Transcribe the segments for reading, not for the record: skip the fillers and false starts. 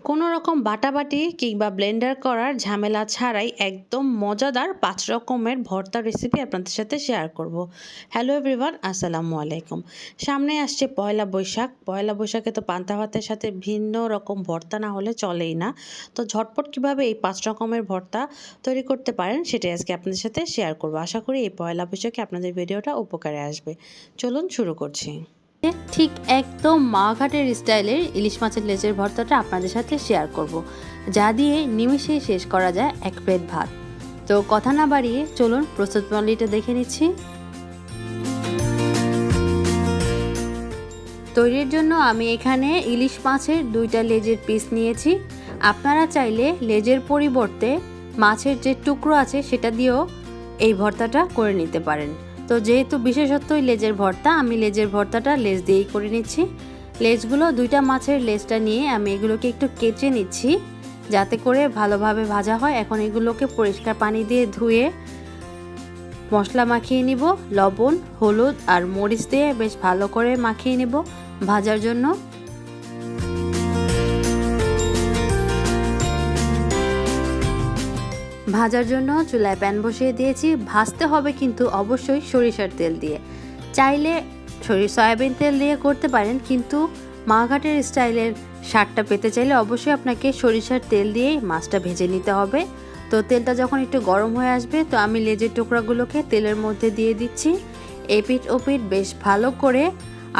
কোনো রকম বাটাবাটি কিংবা ব্লেন্ডার করার ঝামেলা ছাড়াই একদম মজাদার ৫ রকমের ভর্তা রেসিপি আপনাদের সাথে শেয়ার করব। হ্যালো এভরিওয়ান, আসসালামু আলাইকুম। সামনে আসছে পয়লা বৈশাখ। পয়লা বৈশাখে তো পান্তা ভাতের সাথে ভিন্ন রকম ভর্তা না হলে চলেই না। তো ঝটপট কিভাবে এই ৫ রকমের ভর্তা তৈরি করতে পারেন সেটাই আজকে আপনাদের সাথে শেয়ার করব। আশা করি এই পয়লা বৈশাখে আপনাদের ভিডিওটা উপকারে আসবে। চলুন শুরু করছি। ঠিক একদম মাওঘাটের স্টাইলের ইলিশ মাছের লেজের ভর্তাটা আপনাদের সাথে শেয়ার করব, যা দিয়ে নিমিষেই শেষ করা যায় এক প্লেট ভাত। তো কথা না বাড়িয়ে চলুন প্রস্তুত প্রণালীটা দেখে নিচ্ছি। তৈরির জন্য আমি এখানে ইলিশ মাছের 2টা লেজের পিস নিয়েছি। আপনারা চাইলে লেজের পরিবর্তে মাছের যে টুকরো আছে সেটা দিয়েও এই ভর্তাটা করে নিতে পারেন। তো যেহেতু বিশেষত্বই লেজের ভর্তা, আমি লেজের ভর্তাটা লেজ দিয়েই করে নিচ্ছি। লেজগুলো 2টা মাছের লেজটা নিয়ে আমি এগুলোকে একটু কেচে নিচ্ছি যাতে করে ভালোভাবে ভাজা হয়। এখন এগুলোকে পরিষ্কার পানি দিয়ে ধুয়ে মশলা মাখিয়ে নিব। লবণ, হলুদ আর মরিচ দিয়ে বেশ ভালো করে মাখিয়ে নিব ভাজার জন্য। ভাজার জন্য চুলায় প্যান বসিয়ে দিয়েছি। ভাজতে হবে কিন্তু অবশ্যই সরিষার তেল দিয়ে। চাইলে সয়াবিন তেল দিয়ে করতে পারেন, কিন্তু মাওঘাটের স্টাইলের স্বাদটা পেতে চাইলে অবশ্যই আপনাকে সরিষার তেল দিয়েই মাছটা ভেজে নিতে হবে। তো তেলটা যখন একটু গরম হয়ে আসবে, তো আমি লেজের টুকরাগুলোকে তেলের মধ্যে দিয়ে দিচ্ছি। এপিঠ ওপিঠ বেশ ভালো করে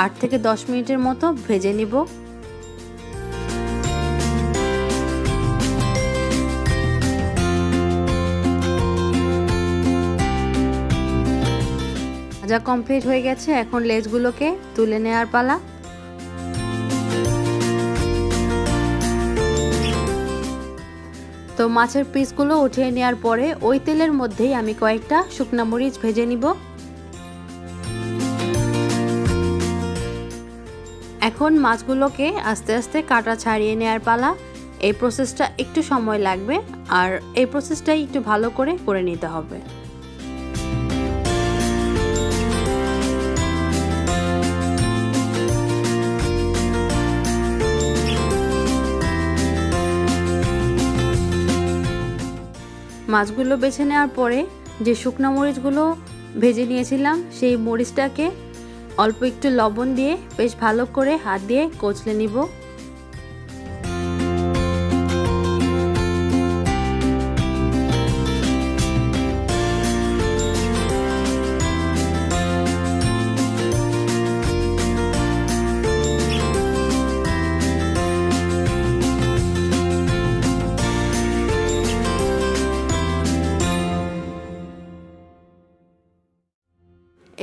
8 থেকে 10 মিনিটের মতো ভেজে নিব। ভাজা কমপ্লিট হয়ে গেছে, এখন লেজগুলোকে তুলে নেওয়ার পালা। তো মাছের পিসগুলো উঠিয়ে নেওয়ার পরে ওই তেলের মধ্যেই আমি কয়েকটা শুকনো মরিচ ভেজে নিব। এখন মাছগুলোকে আস্তে আস্তে কাটা ছাড়িয়ে নেওয়ার পালা। এই প্রসেসটা একটু সময় লাগবে, আর এই প্রসেসটাই একটু ভালো করে নিতে হবে। মাছগুলো বেছে নেওয়ার পরে যে শুকনো মরিচগুলো ভেজে নিয়েছিলাম সেই মরিচটাকে অল্প একটু লবণ দিয়ে বেশ ভালো করে হাত দিয়ে কচলে নিব।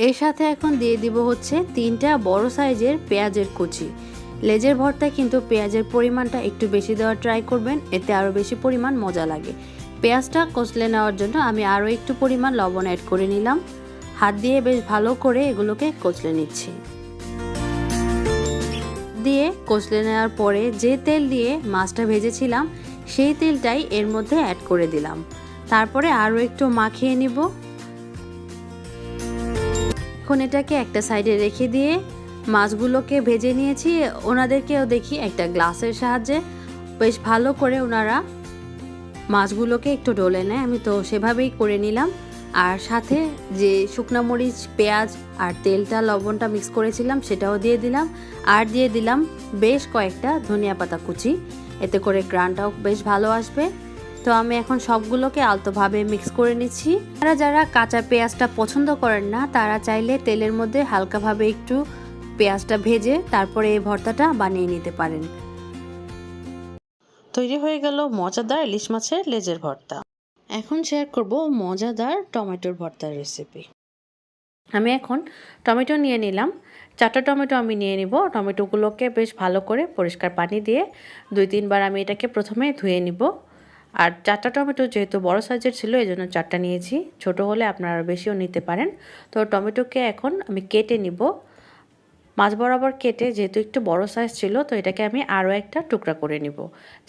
এর সাথে এখন দিয়ে দিব হচ্ছে 3টা বড় সাইজের পেঁয়াজের কুচি। লেজের ভর্তায় কিন্তু পেঁয়াজের পরিমাণটা একটু বেশি দেওয়ার ট্রাই করবেন, এতে আরও বেশি পরিমাণ মজা লাগে। পেঁয়াজটা কচলে নেওয়ার জন্য আমি আরও একটু পরিমাণ লবণ অ্যাড করে নিলাম। হাত দিয়ে বেশ ভালো করে এগুলোকে কচলে নিচ্ছি। দিয়ে কচলে নেওয়ার পরে যে তেল দিয়ে মাছটা ভেজেছিলাম সেই তেলটাই এর মধ্যে অ্যাড করে দিলাম। তারপরে আরও একটু মাখিয়ে নিব। এখন এটাকে একটা সাইডে রেখে দিয়ে মাছগুলোকে ভেজে নিয়েছি। ওনাদেরকেও দেখি একটা গ্লাসের সাহায্যে বেশ ভালো করে ওনারা মাছগুলোকে একটু ডলে নেয়, আমি তো সেভাবেই করে নিলাম। আর সাথে যে শুকনো মরিচ, পেঁয়াজ আর তেলটা লবণটা মিক্স করেছিলাম সেটাও দিয়ে দিলাম। আর দিয়ে দিলাম বেশ কয়েকটা ধনিয়া পাতা কুচি, এতে করে গ্রানটাও বেশ ভালো আসবে। তো আমি এখন সবগুলোকে আলতোভাবে মিক্স করে নিচ্ছি। যারা কাঁচা পেঁয়াজটা পছন্দ করেন না তারা চাইলে তেলের মধ্যে হালকাভাবে একটু পেঁয়াজটা ভেজে তারপরে এই ভর্তাটা বানিয়ে নিতে পারেন। তৈরি হয়ে গেল মজাদার ইলিশ মাছের লেজের ভর্তা। এখন শেয়ার করব মজাদার টমেটোর ভর্তার রেসিপি। আমি এখন টমেটো নিয়ে নিলাম। 4টা টমেটো আমি নিয়ে নিব। টমেটোগুলোকে বেশ ভালো করে পরিষ্কার পানি দিয়ে 2-3 বার আমি এটাকে প্রথমে ধুয়ে নিব। আর 4টা টমেটো যেহেতু বড় সাইজের ছিল এই জন্য 4টা নিয়েছি, ছোট হলে আপনারা আরও বেশিও নিতে পারেন। তো টমেটোকে এখন আমি কেটে নিব। মাছ বরাবর কেটে, যেহেতু একটু বড় সাইজ ছিল তো এটাকে আমি আরও একটা টুকরা করে নিব।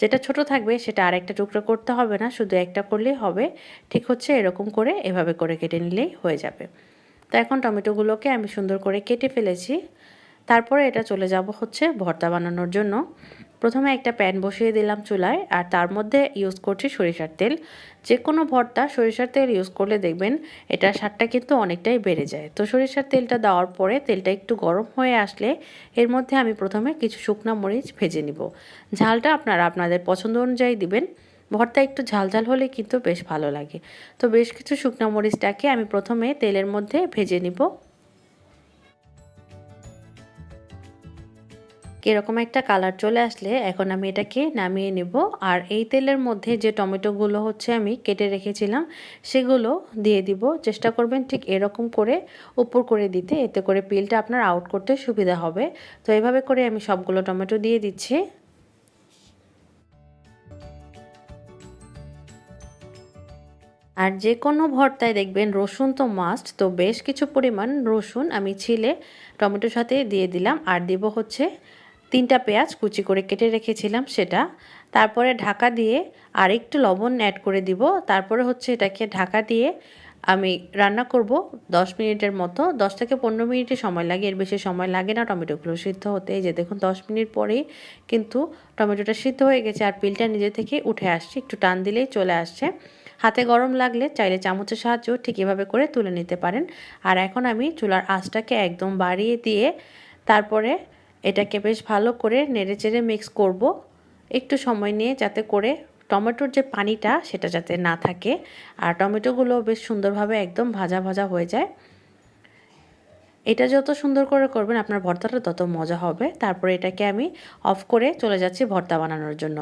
যেটা ছোট থাকবে সেটা আর একটা টুকরা করতে হবে না, শুধু একটা করলেই হবে। ঠিক হচ্ছে এরকম করে এভাবে করে কেটে নিলেই হয়ে যাবে। তো এখন টমেটোগুলোকে আমি সুন্দর করে কেটে ফেলেছি। তারপরে এটা চলে যাব হচ্ছে ভর্তা বানানোর জন্য। প্রথমে একটা প্যান বসিয়ে দিলাম চুলায়, আর তার মধ্যে ইউজ করছি সরিষার তেল। যে কোনো ভর্তা সরিষার তেল ইউজ করলে দেখবেন এটার স্বাদটা কিন্তু অনেকটাই বেড়ে যায়। তো সরিষার তেলটা দেওয়ার পরে তেলটা একটু গরম হয়ে আসলে এর মধ্যে আমি প্রথমে কিছু শুকনো মরিচ ভেজে নিব। ঝালটা আপনারা আপনাদের পছন্দ অনুযায়ী দিবেন। ভর্তা একটু ঝালঝাল হলে কিন্তু বেশ ভালো লাগে। তো বেশ কিছু শুকনো মরিচটাকে আমি প্রথমে তেলের মধ্যে ভেজে নিব। এরকম একটা কালার চলে আসলে এখন আমি এটাকে নামিয়ে নেব। আর এই তেলের মধ্যে যে টমেটোগুলো হচ্ছে আমি কেটে রেখেছিলাম সেগুলো দিয়ে দিব। চেষ্টা করবেন ঠিক এরকম করে উপর করে দিতে, এতে করে পিলটা আপনার আউট করতে সুবিধা হবে। তো এভাবে করে আমি সবগুলো টমেটো দিয়ে দিচ্ছি। আর যে কোনো ভর্তায় দেখবেন রসুন তো মাস্ট, তো বেশ কিছু পরিমাণ রসুন আমি ছিলে টমেটোর সাথে দিয়ে দিলাম। আর দিব হচ্ছে 3টা পেঁয়াজ কুচি করে কেটে রেখেছিলাম সেটা। তারপরে ঢাকা দিয়ে আর একটু লবণ অ্যাড করে দিব। তারপরে হচ্ছে এটাকে ঢাকা দিয়ে আমি রান্না করব 10 মিনিটের মতো। 10 থেকে 15 মিনিটই সময় লাগে, এর বেশি সময় লাগে না টমেটোগুলো সিদ্ধ হতে। এই যে দেখুন 10 মিনিট পরেই কিন্তু টমেটোটা সিদ্ধ হয়ে গেছে আর পিলটা নিজে থেকে উঠে আসছে, একটু টান দিলেই চলে আসছে। হাতে গরম লাগলে চাইলে চামচের সাহায্যেও ঠিক এভাবে করে তুলে নিতে পারেন। আর এখন আমি চুলার আঁচটাকে একদম বাড়িয়ে দিয়ে তারপরে এটাকে বেশ ভালো করে নেড়েচেড়ে মিক্স করব একটু সময় নিয়ে, যাতে করে টমেটোর যে পানিটা সেটা যাতে না থাকে আর টমেটোগুলো বেশ সুন্দরভাবে একদম ভাজা ভাজা হয়ে যায়। এটা যত সুন্দর করে করবেন আপনার ভর্তাটা তত মজা হবে। তারপরে এটাকে আমি অফ করে চলে যাচ্ছি ভর্তা বানানোর জন্য।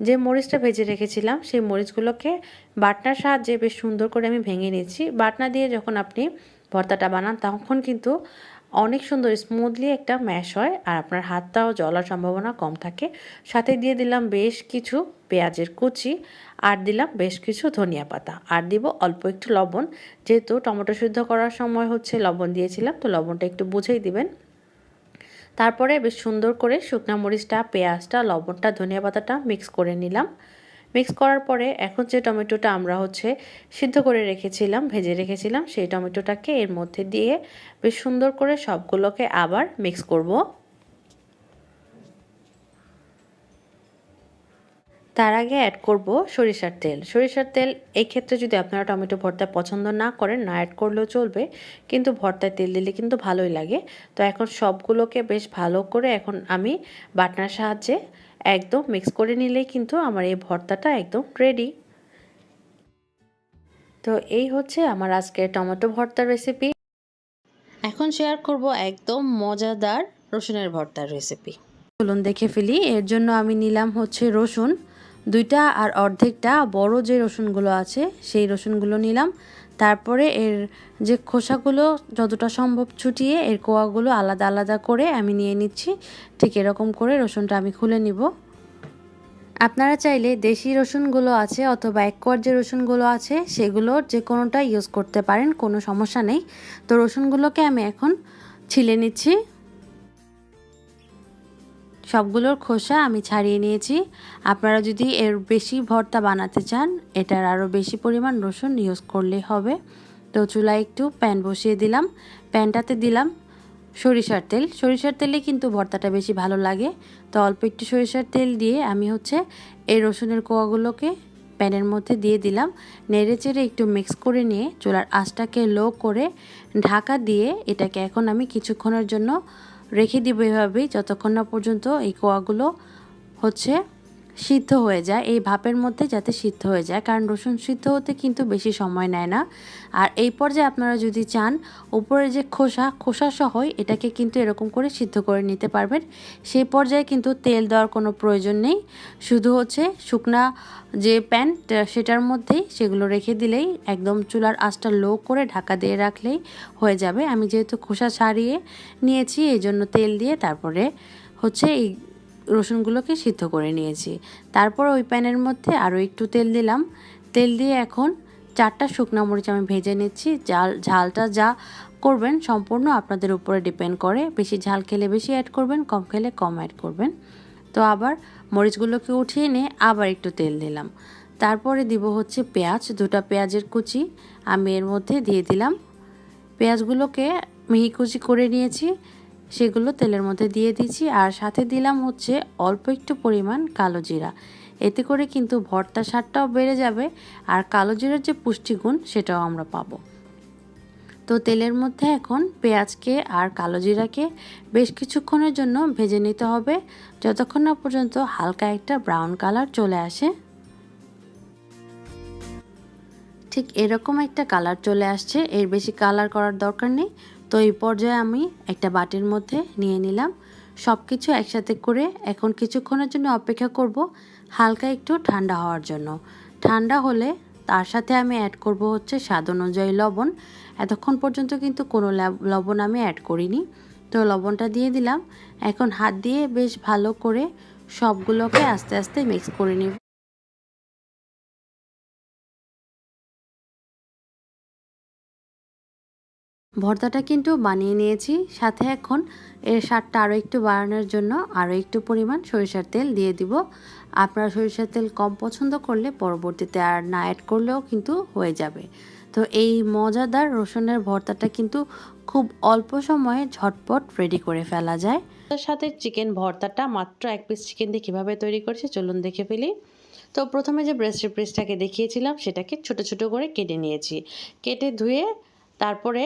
যে মরিচটা ভেজে রেখেছিলাম সেই মরিচগুলোকে বাটনার সাহায্যে বেশ সুন্দর করে আমি ভেঙে নিয়েছি। বাটনা দিয়ে যখন আপনি ভর্তাটা বানান তখন কিন্তু অনেক সুন্দর স্মুথলি একটা ম্যাশ হয় আর আপনার হাতটাও জ্বলার সম্ভাবনা কম থাকে। সাথে দিয়ে দিলাম বেশ কিছু পেঁয়াজের কুচি, আর দিলাম বেশ কিছু ধনিয়া পাতা, আর দিব অল্প একটু লবণ। যেহেতু টমেটো সিদ্ধ করার সময় হচ্ছে লবণ দিয়েছিলাম, তো লবণটা একটু বুঝেই দিবেন। তারপরে বেশ সুন্দর করে শুকনা মরিচটা, পেঁয়াজটা, লবণটা, ধনিয়া পাতাটা মিক্স করে নিলাম। মিক্স করার পরে এখন যে টমেটোটা আমরা হচ্ছে সিদ্ধ করে রেখেছিলাম, ভেজে রেখেছিলাম, সেই টমেটোটাকে এর মধ্যে দিয়ে বেশ সুন্দর করে সবগুলোকে আবার মিক্স করব। তার আগে অ্যাড করব সরিষার তেল। সরিষার তেল এই ক্ষেত্রে যদি আপনারা টমেটো ভর্তা পছন্দ না করেন না অ্যাড করলেও চলবে, কিন্তু ভর্তায় তেল দিলে কিন্তু ভালোই লাগে। তো এখন সবগুলোকে বেশ ভালো করে এখন আমি বাটনার সাহায্যে একদম মিক্স করে নিলেই কিন্তু আমার এই ভর্তাটা একদম রেডি। তো এই হচ্ছে আমার আজকের টমেটো ভর্তার রেসিপি। এখন শেয়ার করব একদম মজাদার রসুনের ভর্তার রেসিপি। চলুন দেখে ফেলি। এর জন্য আমি নিলাম হচ্ছে রসুন 2টা, আর অর্ধেকটা বড় যে রসুনগুলো আছে সেই রসুনগুলো নিলাম। তারপরে এর যে খোসাগুলো যতটা সম্ভব ছুটিয়ে এর কোয়াগুলো আলাদা আলাদা করে আমি নিয়ে নিচ্ছি। ঠিক এরকম করে রসুনটা আমি খুলে নিব। আপনারা চাইলে দেশি রসুনগুলো আছে অথবা একোয়ার যে রসুনগুলো আছে সেগুলোর যে কোনোটা ইউজ করতে পারেন, কোনো সমস্যা নেই। তো রসুনগুলোকে আমি এখন ছিলে নিচ্ছি। সবগুলোর খোসা আমি ছাড়িয়ে নিয়েছি। আপনারা যদি এর বেশি ভর্তা বানাতে চান এটার আরও বেশি পরিমাণ রসুন ইউজ করলেই হবে। তো চুলায় একটু প্যান বসিয়ে দিলাম, প্যানটাতে দিলাম সরিষার তেল। সরিষার তেলে কিন্তু ভর্তাটা বেশি ভালো লাগে। তো অল্প একটু সরিষার তেল দিয়ে আমি হচ্ছে এই রসুনের কোয়াগুলোকে প্যানের মধ্যে দিয়ে দিলাম। নেড়ে চেড়ে একটু মিক্স করে নিয়ে চুলার আঁচটাকে লো করে ঢাকা দিয়ে এটাকে এখন আমি কিছুক্ষণের জন্য রেখে দিব এভাবেই, যতক্ষণ না পর্যন্ত এই কোয়াগুলো হচ্ছে সিদ্ধ হয়ে যায়, এই ভাপের মধ্যে যাতে সিদ্ধ হয়ে যায়, কারণ রসুন সিদ্ধ হতে কিন্তু বেশি সময় নেয় না। আর এই পর্যায়ে আপনারা যদি চান উপরে যে খোসা সহই এটাকে কিন্তু এরকম করে সিদ্ধ করে নিতে পারবেন। সেই পর্যায়ে কিন্তু তেল দেওয়ার কোনো প্রয়োজন নেই, শুধু হচ্ছে শুকনা যে প্যান সেটার মধ্যেই সেগুলো রেখে দিলেই একদম চুলার আঁচটা লো করে ঢাকা দিয়ে রাখলেই হয়ে যাবে। আমি যেহেতু খোসা ছাড়িয়ে নিয়েছি এই জন্য তেল দিয়ে তারপরে হচ্ছে এই রসুনগুলোকে সিদ্ধ করে নিয়েছি। তারপর ওই প্যানের মধ্যে আরও একটু তেল দিলাম। তেল দিয়ে এখন 4টা শুকনো মরিচ আমি ভেজে নিচ্ছি। ঝালটা যা করবেন সম্পূর্ণ আপনাদের উপরে ডিপেন্ড করে, বেশি ঝাল খেলে বেশি অ্যাড করবেন, কম খেলে কম অ্যাড করবেন। তো আবার মরিচগুলোকে উঠিয়ে নিয়ে আবার একটু তেল দিলাম। তারপরে দিব হচ্ছে পেঁয়াজ, 2টা পেঁয়াজের কুচি আমি এর মধ্যে দিয়ে দিলাম। পেঁয়াজগুলোকে মিহি কুচি করে নিয়েছি, সেগুলো তেলের মধ্যে দিয়ে দিচ্ছি। আর সাথে দিলাম হচ্ছে অল্প একটু পরিমাণ কালো জিরা। এতে করে কিন্তু ভর্তার স্বাদটাও বেড়ে যাবে, আর কালো জিরার যে পুষ্টিগুণ সেটাও আমরা পাবো। তো তেলের মধ্যে এখন পেঁয়াজকে আর কালো জিরাকে বেশ কিছুক্ষণের জন্য ভেজে নিতে হবে, যতক্ষণ না পর্যন্ত হালকা একটা ব্রাউন কালার চলে আসে। ঠিক এরকম একটা কালার চলে আসছে, এর বেশি কালার করার দরকার নেই। তো এই পর্যায়ে আমি একটা বাটির মধ্যে নিয়ে নিলাম সব কিছু একসাথে করে। এখন কিছুক্ষণের জন্য অপেক্ষা করব হালকা একটু ঠান্ডা হওয়ার জন্য। ঠান্ডা হলে তার সাথে আমি অ্যাড করব হচ্ছে স্বাদ অনুযায়ী লবণ। এতক্ষণ পর্যন্ত কিন্তু কোনো লবণ আমি অ্যাড করিনি, তো লবণটা দিয়ে দিলাম। এখন হাত দিয়ে বেশ ভালো করে সবগুলোকে আস্তে আস্তে মিক্স করে নিব। ভর্তাটা কিন্তু বানিয়ে নিয়েছি, সাথে এখন এর স্বাদটা আরও একটু বাড়ানোর জন্য আরও একটু পরিমাণ সরিষার তেল দিয়ে দিব। আপনারা সরিষার তেল কম পছন্দ করলে পরবর্তীতে আর না অ্যাড করলেও কিন্তু হয়ে যাবে। তো এই মজাদার রসুনের ভর্তাটা কিন্তু খুব অল্প সময়ে ঝটপট রেডি করে ফেলা যায়। তার সাথে চিকেন ভর্তাটা মাত্র 1 পিস চিকেন দিয়ে কীভাবে তৈরি করেছি চলুন দেখে ফেলি। তো প্রথমে যে ব্রেস্টের পিসটাকে দেখিয়েছিলাম সেটাকে ছোট ছোট করে কেটে নিয়েছি। কেটে ধুয়ে তারপরে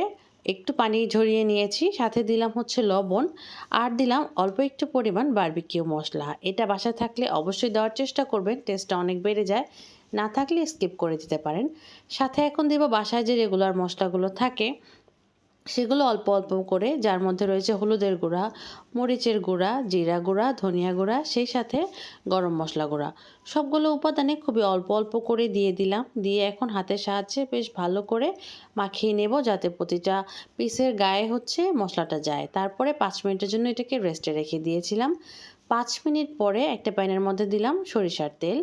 একটু পানি ঝরিয়ে নিয়েছি, সাথে দিলাম হচ্ছে লবণ, আর দিলাম অল্প একটু পরিমাণ বারবিকিউ মশলা। এটা বাসায় থাকলে অবশ্যই দেওয়ার চেষ্টা করবেন, টেস্টটা অনেক বেড়ে যায়। না থাকলে স্কিপ করে দিতে পারেন। সাথে এখন দেব বাসায় যে রেগুলার মশলাগুলো থাকে সেগুলো অল্প অল্প করে, যার মধ্যে রয়েছে হলুদের গুঁড়া, মরিচের গুঁড়া, জিরা গুঁড়া, ধনিয়া গুঁড়া, সেই সাথে গরম মশলা গুঁড়া। সবগুলো উপাদানে খুবই অল্প অল্প করে দিয়ে দিলাম। দিয়ে এখন হাতের সাহায্যে বেশ ভালো করে মাখিয়ে নেব, যাতে প্রতিটা পিসের গায়ে হচ্ছে মশলাটা যায়। তারপরে 5 মিনিটের জন্য এটাকে রেস্টে রেখে দিয়েছিলাম। 5 মিনিট পরে একটা প্যানের মধ্যে দিলাম সরিষার তেল।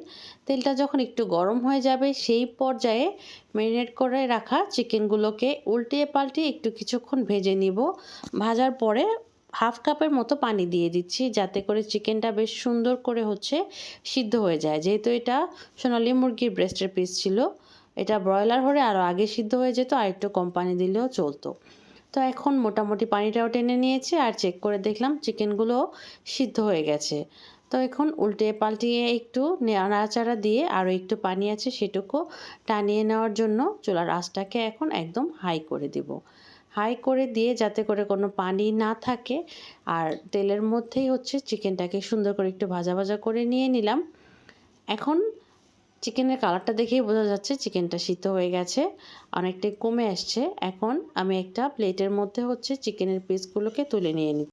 তেলটা যখন একটু গরম হয়ে যাবে সেই পর্যায়ে ম্যারিনেট করে রাখা চিকেনগুলোকে উল্টিয়ে পাল্টিয়ে একটু কিছুক্ষণ ভেজে নিব। ভাজার পরে হাফ কাপের মতো পানি দিয়ে দিচ্ছি, যাতে করে চিকেনটা বেশ সুন্দর করে হচ্ছে সিদ্ধ হয়ে যায়। যেহেতু এটা সোনালী মুরগির ব্রেস্টের পিস ছিল, এটা ব্রয়লার হলে আরও আগে সিদ্ধ হয়ে যেত, আর একটু কম পানি দিলেও চলতো। তো এখন মোটামুটি পানিটাও টেনে নিয়েছে, আর চেক করে দেখলাম চিকেনগুলো সিদ্ধ হয়ে গেছে। তো এখন উল্টে পাল্টিয়ে একটু নাড়াচাড়া দিয়ে আরও একটু পানি আছে সেটুকু টানিয়ে নেওয়ার জন্য চুলার আঁচটাকে এখন একদম হাই করে দিব। হাই করে দিয়ে যাতে করে কোনো পানি না থাকে, আর তেলের মধ্যেই হচ্ছে চিকেনটাকে সুন্দর করে একটু ভাজা ভাজা করে নিয়ে নিলাম। এখন চিকেনের কালারটা দেখেই বোঝা যাচ্ছে চিকেনটা সিদ্ধ হয়ে গেছে, অনেকটাই কমে আসছে। এখন আমি একটা প্লেটের মধ্যে হচ্ছে চিকেনের পিসগুলোকে তুলে নিয়ে নিই।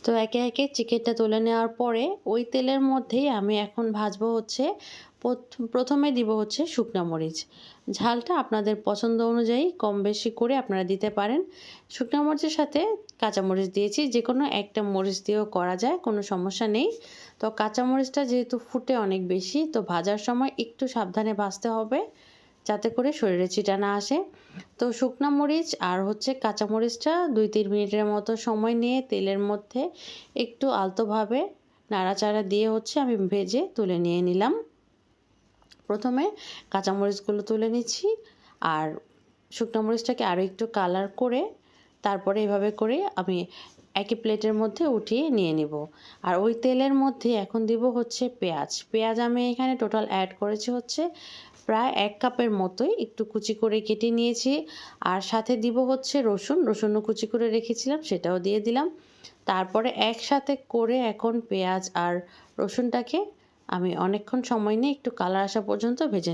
তো একে একে চিকেনটা তুলে নেওয়ার পরে ওই তেলের মধ্যেই আমি এখন ভাজবো হচ্ছে প্রথমে দিব হচ্ছে শুকনো মরিচ। ঝালটা আপনাদের পছন্দ অনুযায়ী কম বেশি করে আপনারা দিতে পারেন। শুকনো মরিচের সাথে কাঁচামরিচ দিয়েছি, যে কোনো একটা মরিচ দিয়েও করা যায়, কোনো সমস্যা নেই। তো কাঁচামরিচটা যেহেতু ফুটে অনেক বেশি, তো ভাজার সময় একটু সাবধানে ভাজতে হবে যাতে করে শরীরে ছিটা না আসে। তো শুকনো মরিচ আর হচ্ছে কাঁচামরিচটা 2-3 মিনিটের মতো সময় নিয়ে তেলের মধ্যে একটু আলতোভাবে নাড়াচাড়া দিয়ে হচ্ছে আমি ভেজে তুলে নিয়ে নিলাম। প্রথমে কাঁচামরিচগুলো তুলে নিচ্ছি, আর শুকনো মরিচটাকে আরও একটু কালার করে তারপরে এভাবে করে আমি একই প্লেটের মধ্যে উঠিয়ে নিয়ে নিব। আর ওই তেলের মধ্যে এখন দিব হচ্ছে পেঁয়াজ আমি এখানে টোটাল অ্যাড করেছি হচ্ছে প্রায় 1 কাপের মতোই, একটু কুচি করে কেটে নিয়েছি। আর সাথে দিব হচ্ছে রসুনও কুচি করে রেখেছিলাম, সেটাও দিয়ে দিলাম। তারপরে একসাথে করে এখন পেঁয়াজ আর রসুনটাকে আমি অনেকক্ষণ সময় নিয়ে একটু কালার আসা পর্যন্ত ভেজে।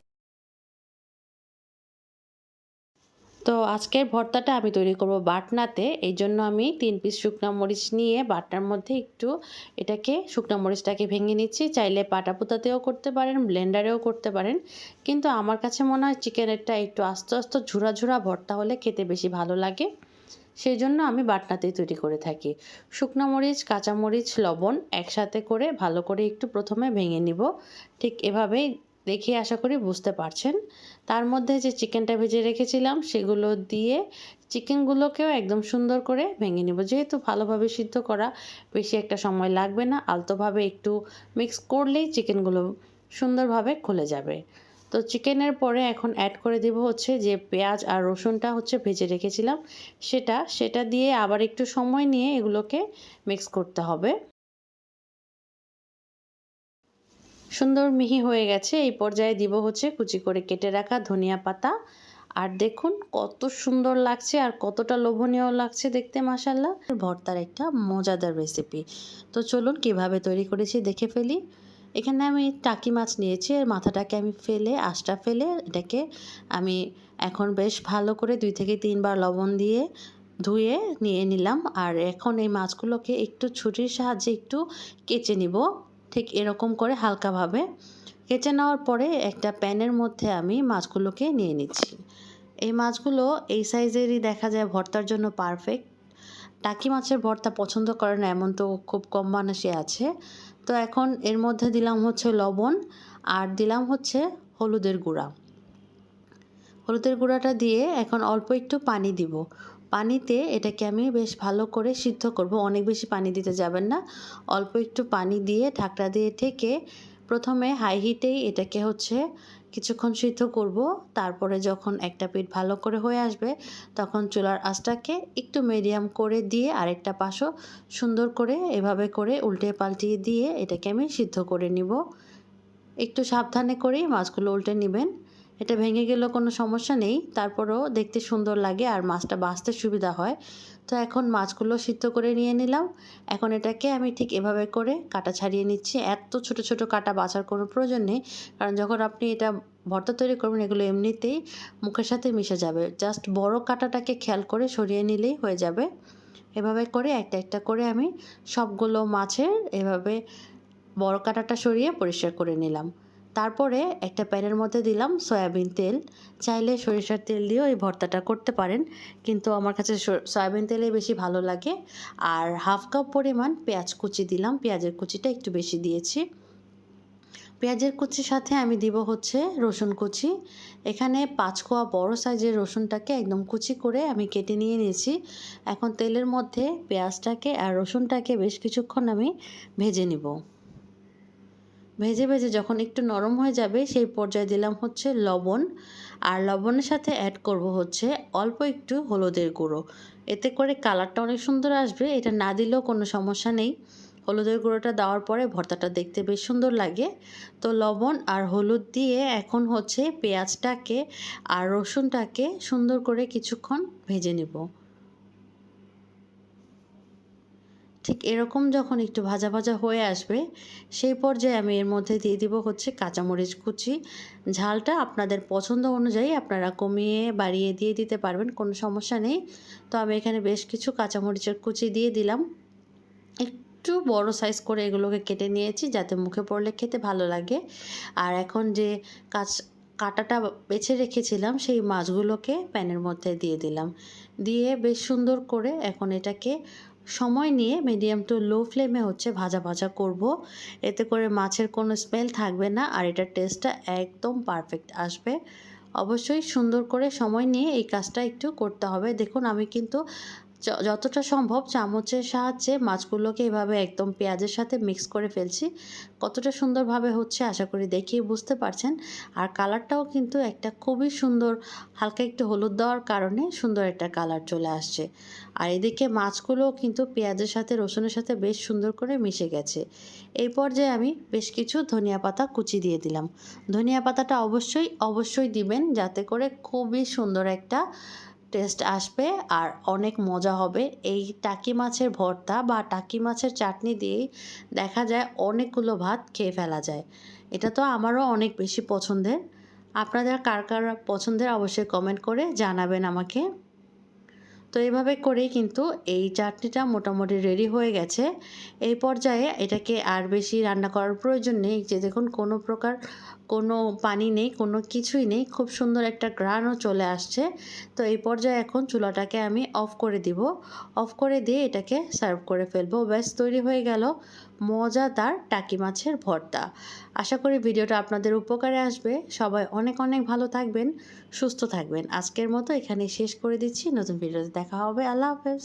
তো আজকের ভর্তাটা আমি তৈরি করব বাটনাতে, এই জন্য আমি 3 পিস শুকনো মরিচ নিয়ে বাটনার মধ্যে একটু এটাকে শুকনো মরিচটাকে ভেঙে নিচ্ছি। চাইলে পাটাপুতাতেও করতে পারেন, ব্লেন্ডারেও করতে পারেন, কিন্তু আমার কাছে মনে হয় চিকেনেরটা একটু আস্তে আস্তে ঝুরা ঝুরা ভর্তা হলে খেতে বেশি ভালো লাগে, সেই জন্য আমি বাটনাতেই তৈরি করে থাকি। শুকনো মরিচ, কাঁচামরিচ, লবণ একসাথে করে ভালো করে একটু প্রথমে ভেঙে নিব। ঠিক এভাবেই দেখে আশা করি বুঝতে পারছেন। তার মধ্যে যে চিকেনটা ভেজে রেখেছিলাম সেগুলো দিয়ে চিকেনগুলোকেও একদম সুন্দর করে ভেঙে নিব। যেহেতু ভালোভাবে সিদ্ধ করা, বেশি একটা সময় লাগবে না, আলতোভাবে একটু মিক্স করলেই চিকেনগুলো সুন্দরভাবে খুলে যাবে। তো চিকেনের পরে এখন অ্যাড করে দেব হচ্ছে যে পেঁয়াজ আর রসুনটা হচ্ছে ভেজে রেখেছিলাম সেটা দিয়ে আবার একটু সময় নিয়ে এগুলোকে মিক্স করতে হবে। সুন্দর মিহি হয়ে গেছে। এই পর্যায়ে দিব হচ্ছে কুচি করে কেটে রাখা ধনিয়া পাতা। আর দেখুন কত সুন্দর লাগছে আর কতটা লোভনীয় লাগছে দেখতে, মাশাআল্লাহ। ভর্তার একটা মজাদার রেসিপি। তো চলুন কিভাবে তৈরি করেছি দেখে ফেলি। এখানে আমি টাকি মাছ নিয়েছি, এর মাথাটাকে আমি ফেলে, আঁশটা ফেলে এটাকে আমি এখন বেশ ভালো করে 2 থেকে 3 বার লবণ দিয়ে ধুয়ে নিয়ে নিলাম। আর এখন এই মাছগুলোকে একটু ছুরির সাহায্যে একটু কেচে নিব, ঠিক এরকম করে হালকাভাবে কেচে নেওয়ার পরে একটা প্যানের মধ্যে আমি মাছগুলোকে নিয়ে নিচ্ছি। এই মাছগুলো এই সাইজেরই দেখা যায় ভর্তার জন্য পারফেক্ট। টাকি মাছের ভর্তা পছন্দ করে না এমন তো খুব কম মানুষই আছে। তো এখন এর মধ্যে দিলাম হচ্ছে লবণ আর দিলাম হচ্ছে হলুদের গুঁড়া। হলুদের গুঁড়াটা দিয়ে এখন অল্প একটু পানি দিব। পানিতে এটাকে আমি বেশ ভালো করে সিদ্ধ করব। অনেক বেশি পানি দিতে যাবেন না, অল্প একটু পানি দিয়ে ঢাকনা দিয়ে ঢেকে প্রথমে হাই হিটেই এটাকে হচ্ছে কিছুক্ষণ সিদ্ধ করব। তারপরে যখন একটা পিঠ ভালো করে হয়ে আসবে তখন চুলার আঁচটাকে একটু মিডিয়াম করে দিয়ে আরেকটা পাশও সুন্দর করে এভাবে করে উল্টে পাল্টিয়ে দিয়ে এটাকে আমি সিদ্ধ করে নিব। একটু সাবধানে করেই মাছগুলো উল্টে নেবেন। এটা ভেঙে গেলেও কোনো সমস্যা নেই, তারপরেও দেখতে সুন্দর লাগে আর মাছটা বাছতে সুবিধা হয়। তো এখন মাছগুলো সিদ্ধ করে নিয়ে নিলাম। এখন এটাকে আমি ঠিক এভাবে করে কাটা ছাড়িয়ে নিচ্ছি। এত ছোট ছোট কাটা বাছার কোনো প্রয়োজন নেই, কারণ যখন আপনি এটা ভর্তা তৈরি করবেন এগুলো এমনিতেই মুখের সাথে মিশে যাবে। জাস্ট বড় কাটাটাকে খেয়াল করে সরিয়ে নিলেই হয়ে যাবে। এভাবে করে একটা একটা করে আমি সবগুলো মাছের এভাবে বড় কাঁটাটা সরিয়ে পরিষ্কার করে নিলাম। তারপরে একটা প্যানের মধ্যে দিলাম সয়াবিন তেল। চাইলে সরিষার তেল দিয়েও এই ভর্তাটা করতে পারেন, কিন্তু আমার কাছে সয়াবিন তেলে বেশি ভালো লাগে। আর হাফ কাপ পরিমাণ পেঁয়াজ কুচি দিলাম, পেঁয়াজের কুচিটা একটু বেশি দিয়েছি। পেঁয়াজের কুচির সাথে আমি দিব হচ্ছে রসুন কুচি। এখানে 5 কোয়া বড় সাইজের রসুনটাকে একদম কুচি করে আমি কেটে নিয়ে নিয়েছি। এখন তেলের মধ্যে পেঁয়াজটাকে আর রসুনটাকে বেশ কিছুক্ষণ আমি ভেজে নিব। ভেজে ভেজে যখন একটু নরম হয়ে যাবে সেই পর্যায়ে দিলাম হচ্ছে লবণ। আর লবণের সাথে অ্যাড করব হচ্ছে অল্প একটু হলুদের গুঁড়ো। এতে করে কালারটা অনেক সুন্দর আসবে। এটা না দিলেও কোনো সমস্যা নেই। হলুদের গুঁড়োটা দেওয়ার পরে ভর্তাটা দেখতে বেশ সুন্দর লাগে। তো লবণ আর হলুদ দিয়ে এখন হচ্ছে পেঁয়াজটাকে আর রসুনটাকে সুন্দর করে কিছুক্ষণ ভেজে নেব। ঠিক এরকম যখন একটু ভাজা ভাজা হয়ে আসবে সেই পর্যায়ে আমি এর মধ্যে দিয়ে দিব হচ্ছে কাঁচামরিচ কুচি। ঝালটা আপনাদের পছন্দ অনুযায়ী আপনারা কমিয়ে বাড়িয়ে দিয়ে দিতে পারবেন, কোনো সমস্যা নেই। তো আমি এখানে বেশ কিছু কাঁচামরিচের কুচি দিয়ে দিলাম। একটু বড় সাইজ করে এগুলোকে কেটে নিয়েছি যাতে মুখে পড়লে খেতে ভালো লাগে। আর এখন যে কাঁটাটা বেছে রেখেছিলাম সেই মাছগুলোকে প্যানের মধ্যে দিয়ে দিলাম। দিয়ে বেশ সুন্দর করে এখন এটাকে সময় নিয়ে মিডিয়াম টু লো ফ্লেমে হচ্ছে ভাজা ভাজা করব। এতে করে মাছের কোনো স্মেল থাকবে না আর এটার টেস্টটা একদম পারফেক্ট আসবে। অবশ্যই সুন্দর করে সময় নিয়ে এই কাজটা একটু করতে হবে। দেখুন আমি কিন্তু যতটা সম্ভব চামচের সাহায্যে মাছগুলোকে এভাবে একদম পেঁয়াজের সাথে মিক্স করে ফেলছি। কতটা সুন্দরভাবে হচ্ছে আশা করি দেখেই বুঝতে পারছেন। আর কালারটাও কিন্তু একটা খুবই সুন্দর, হালকা একটু হলুদ দেওয়ার কারণে সুন্দর একটা কালার চলে আসছে। আর এদিকে মাছগুলোও কিন্তু পেঁয়াজের সাথে রসুনের সাথে বেশ সুন্দর করে মিশে গেছে। এই পর্যায়ে আমি বেশ কিছু ধনিয়া পাতা কুচি দিয়ে দিলাম। ধনিয়া পাতাটা অবশ্যই দিবেন, যাতে করে খুবই সুন্দর একটা টেস্ট আসবে আর অনেক মজা হবে। এই টাকি মাছের ভর্তা বা টাকি মাছের চাটনি দিয়েই দেখা যায় অনেকগুলো ভাত খেয়ে ফেলা যায়। এটা তো আমারও অনেক বেশি পছন্দের। আপনাদের কার কার পছন্দের অবশ্যই কমেন্ট করে জানাবেন আমাকে। তো এইভাবে করেই কিন্তু এই চাটনিটা মোটামুটি রেডি হয়ে গেছে। এই পর্যায়ে এটাকে আর বেশি রান্না করার প্রয়োজন নেই। যে দেখুন কোনো প্রকার কোনো পানি নেই, কোনো কিছুই নেই। খুব সুন্দর একটা ঘ্রাণও চলে আসছে। তো এই পর্যায়ে এখন চুলাটাকে আমি অফ করে দিব। অফ করে দিয়ে এটাকে সার্ভ করে ফেলবো। ব্যাস তৈরি হয়ে গেল মজাদার টাকি মাছের ভর্তা। আশা করি ভিডিওটা আপনাদের উপকারে আসবে। সবাই অনেক অনেক ভালো থাকবেন, সুস্থ থাকবেন। আজকের মতো এখানেই শেষ করে দিচ্ছি। নতুন ভিডিওতে দেখা হবে। আল্লাহ হাফেজ।